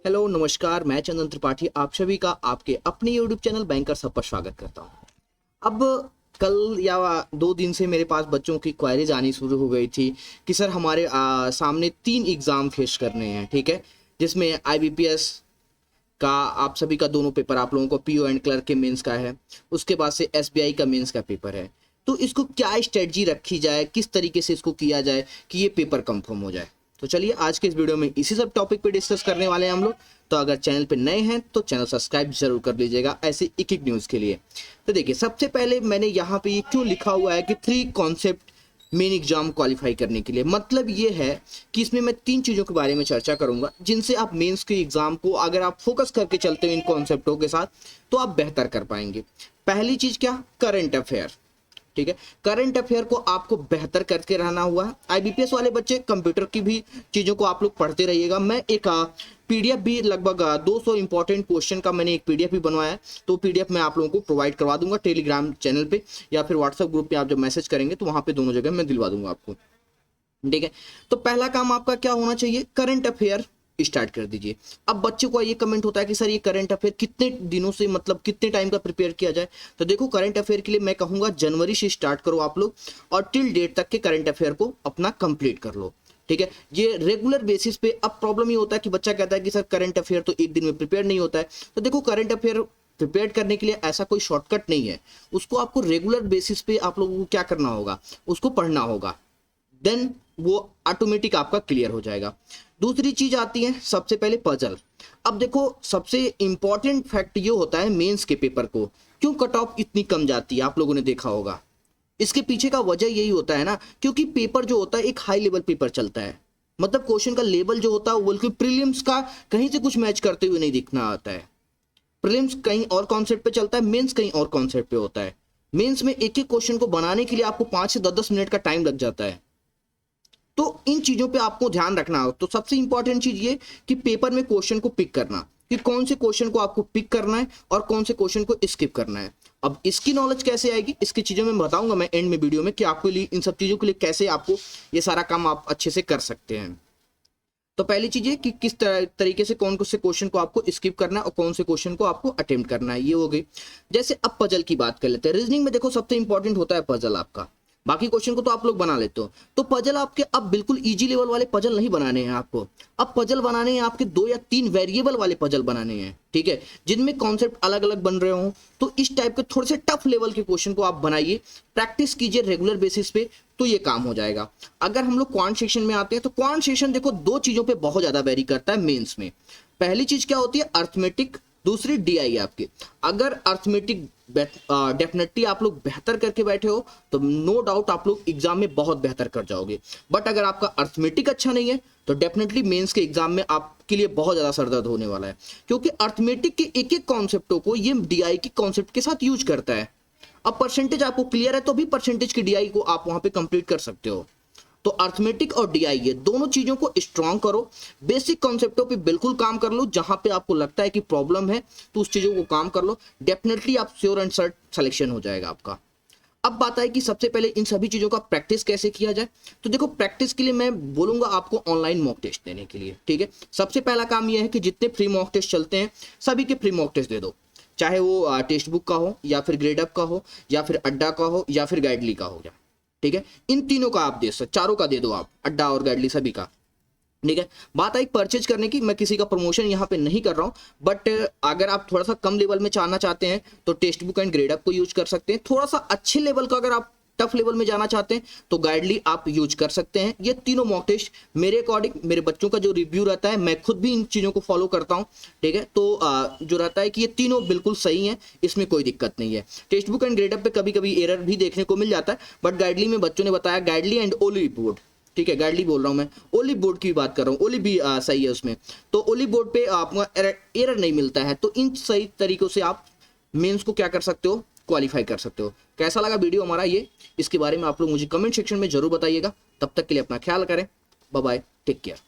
Hello नमस्कार, मैं चंदन त्रिपाठी आप सभी का आपके अपने यूट्यूब चैनल बैंकर्स हब पर स्वागत करता हूं। अब कल या 2 दिन से मेरे पास बच्चों की क्वेरीज आनी शुरू हो गई थी कि सर हमारे सामने 3 एग्ज़ाम फेस करने हैं, ठीक है, जिसमें आईबीपीएस का आप सभी का दोनों पेपर आप लोगों को पीओ एंड क्लर्क के मेंस का है, उसके बाद से एसबीआई का मेंस का पेपर है। तो इसको क्या स्ट्रेटजी रखी जाए, किस तरीके से इसको किया जाए कि ये पेपर कंफर्म हो जाए। तो चलिए आज के इस वीडियो में इसी सब टॉपिक पे डिस्कस करने वाले हैं हम लोग। तो अगर चैनल पे नए हैं तो चैनल सब्सक्राइब जरूर कर लीजिएगा ऐसे एक एक न्यूज़ के लिए। तो देखिए, सबसे पहले मैंने यहाँ पे ये क्यों लिखा हुआ है कि 3 कॉन्सेप्ट मेन एग्जाम क्वालिफाई करने के लिए, मतलब ये है कि इसमें मैं 3 चीज़ों के बारे में चर्चा करूंगा जिनसे आप मेंस के एग्जाम को अगर आप फोकस करके चलते हो इन कॉन्सेप्टों के साथ तो आप बेहतर कर पाएंगे। पहली चीज़ क्या, करंट अफेयर, ठीक है। करंट अफेयर को आपको बेहतर करके रहना हुआ है। आईबीपीएस वाले बच्चे कंप्यूटर की भी चीज़ों को आप लोग पढ़ते रहिएगा। मैं एक पीडीएफ भी लगभग 200 इंपॉर्टेंट क्वेश्चन का मैंने एक पीडीएफ भी बनवाया है, तो पीडीएफ मैं आप लोगों को प्रोवाइड करवा दूंगा टेलीग्राम चैनल पे या फिर व्हाट्सएप ग्रुप पे। आप जब मैसेज करेंगे तो वहां पे दोनों जगह मैं दिलवा दूंगा आपको, ठीक है। तो पहला काम आपका क्या होना चाहिए, करंट अफेयर स्टार्ट कर दीजिए। अब बच्चों को ये कमेंट होता है कि सर ये करंट अफेयर कितने दिनों से, मतलब कितने टाइम का प्रिपेयर किया जाए। तो देखो, करंट अफेयर के लिए मैं कहूंगा जनवरी से स्टार्ट करो आप लोग और टिल डेट तक के करंट अफेयर को अपना कंप्लीट कर लो, ठीक है। ये रेगुलर बेसिस पे, अब प्रॉब्लम ये होता है कि बच्चा कहता है कि सर करंट अफेयर तो एक दिन में प्रिपेयर नहीं होता है। तो देखो, करंट अफेयर प्रिपेयर करने के लिए ऐसा कोई शॉर्टकट नहीं है, उसको आपको रेगुलर बेसिस पे आप लोगों को क्या करना होगा, उसको पढ़ना होगा, देन वो ऑटोमेटिक आपका क्लियर हो जाएगा। दूसरी चीज आती है सबसे पहले पजल। अब देखो, सबसे इंपॉर्टेंट फैक्ट ये होता है मेंस के पेपर को क्यों कट ऑफ इतनी कम जाती है, आप लोगों ने देखा होगा। इसके पीछे का वजह यही होता है ना, क्योंकि पेपर जो होता है एक हाई लेवल पेपर चलता है, मतलब क्वेश्चन का लेवल जो होता है वो बल्कि प्रीलिम्स का कहीं से कुछ मैच करते हुए नहीं दिखना आता है। प्रीलिम्स कहीं और कॉन्सेप्ट पे चलता है, मेंस कहीं और कॉन्सेप्ट पे होता है। मेंस में एक एक क्वेश्चन को बनाने के लिए आपको 5 से 10 मिनट का टाइम लग जाता है। तो इन चीजों पे आपको ध्यान रखना हो। तो सबसे इंपॉर्टेंट चीज ये कि पेपर में क्वेश्चन को पिक करना, कि कौन से क्वेश्चन को आपको पिक करना है और कौन से क्वेश्चन को स्किप करना है। अब इसकी नॉलेज कैसे आएगी, इसकी चीजें मैं बताऊंगा मैं एंड में वीडियो में कि आपके लिए इन सब चीजों के लिए कैसे आपको ये सारा काम आप अच्छे से कर सकते हैं। तो पहली चीज है कि किस तरीके से कौन से क्वेश्चन को आपको स्किप करना है और कौन से क्वेश्चन को आपको अटेम्प्ट करना है, ये हो गई। जैसे अब पजल की बात कर लेते हैं। रीजनिंग में देखो सबसे इंपॉर्टेंट होता है पजल आपका, बाकी क्वेश्चन को तो आप लोग बना लेते हो। तो पजल आपके अब बिल्कुल इजी लेवल वाले पजल नहीं बनाने हैं आपको, अब पजल बनाने हैं आपके 2 या 3 वेरिएबल वाले पजल बनाने हैं, ठीक है, जिनमें कॉन्सेप्ट अलग अलग बन रहे हो। तो इस टाइप के थोड़े से टफ लेवल के क्वेश्चन को आप बनाइए, प्रैक्टिस कीजिए रेगुलर बेसिस पे, तो ये काम हो जाएगा। अगर हम लोग क्वांट सेक्शन में आते हैं तो क्वांट सेक्शन देखो 2 चीजों पे बहुत ज्यादा वेरी करता है मेंस में। पहली चीज क्या होती है, अर्थमेटिक, दूसरी डीआई आपकी। अगर अर्थमेटिक डेफिनेटली आप लोग बेहतर करके बैठे हो तो नो डाउट आप लोग एग्जाम में बहुत बेहतर कर जाओगे। बट अगर आपका अर्थमेटिक अच्छा नहीं है तो डेफिनेटली मेंस के एग्जाम में आपके लिए बहुत ज्यादा सरदर्द होने वाला है, क्योंकि अर्थमेटिक के एक एक कॉन्सेप्टों को ये डीआई के कॉन्सेप्ट के साथ यूज करता है। अब परसेंटेज आपको क्लियर है तो भी परसेंटेज की डीआई को आप वहां पे कंप्लीट कर सकते हो। तो अर्थमेटिक और डीआई ये दोनों चीजों को स्ट्रांग करो, बेसिक कॉन्सेप्टों पे बिल्कुल काम कर लो। जहां पे आपको लगता है कि प्रॉब्लम है तो उस चीजों को काम कर लो, डेफिनेटली आप श्योर एंड सर्ट सिलेक्शन हो जाएगा आपका। अब बात है कि सबसे पहले इन सभी चीजों का प्रैक्टिस कैसे किया जाए। तो देखो, प्रैक्टिस के लिए मैं बोलूंगा आपको ऑनलाइन मॉक टेस्ट देने के लिए, ठीक है। सबसे पहला काम यह है कि जितने फ्री मॉक टेस्ट चलते हैं सभी के फ्री मॉक टेस्ट दे दो, चाहे वो टेक्स्ट बुक का हो या फिर ग्रेडअप का हो या फिर अड्डा का हो या फिर गाइडली का हो, ठीक है। इन तीनों का आप दे सकते, चारों का दे दो आप, अड्डा और गाइडली सभी का, ठीक है। बात आई परचेज करने की, मैं किसी का प्रमोशन यहाँ पे नहीं कर रहा हूँ, बट अगर आप थोड़ा सा कम लेवल में जाना चाहते हैं तो टेक्स्ट बुक एंड ग्रेडअप को यूज कर सकते हैं। थोड़ा सा अच्छे लेवल का अगर आप टफ लेवल में जाना चाहते हैं तो गाइडली आप यूज कर सकते हैं। ये तीनों मॉक टेस्ट मेरे अकॉर्डिंग, मेरे बच्चों का जो रिव्यू रहता है, मैं खुद भी इन चीज़ों को फॉलो करता हूँ, ठीक है। तो जो रहता है कि ये तीनों बिल्कुल सही हैं, इसमें कोई दिक्कत नहीं है। टेक्स्ट बुक एंड ग्रेडअप पे कभी कभी एरर भी देखने को मिल जाता है, बट गाइडली में बच्चों ने बताया, गाइडली एंड ओली बोर्ड, ठीक है, गाइडली बोल रहा हूँ मैं, ओलिव बोर्ड की बात कर रहा हूँ, ओलिव भी सही है उसमें। तो ओलिव बोर्ड पे आपको एरर नहीं मिलता है। तो इन सही तरीकों से आप मेंस को क्या कर सकते हो, क्वालिफाई कर सकते हो। कैसा लगा वीडियो हमारा ये, इसके बारे में आप लोग मुझे कमेंट सेक्शन में जरूर बताइएगा। तब तक के लिए अपना ख्याल करें, बाय बाय, टेक केयर।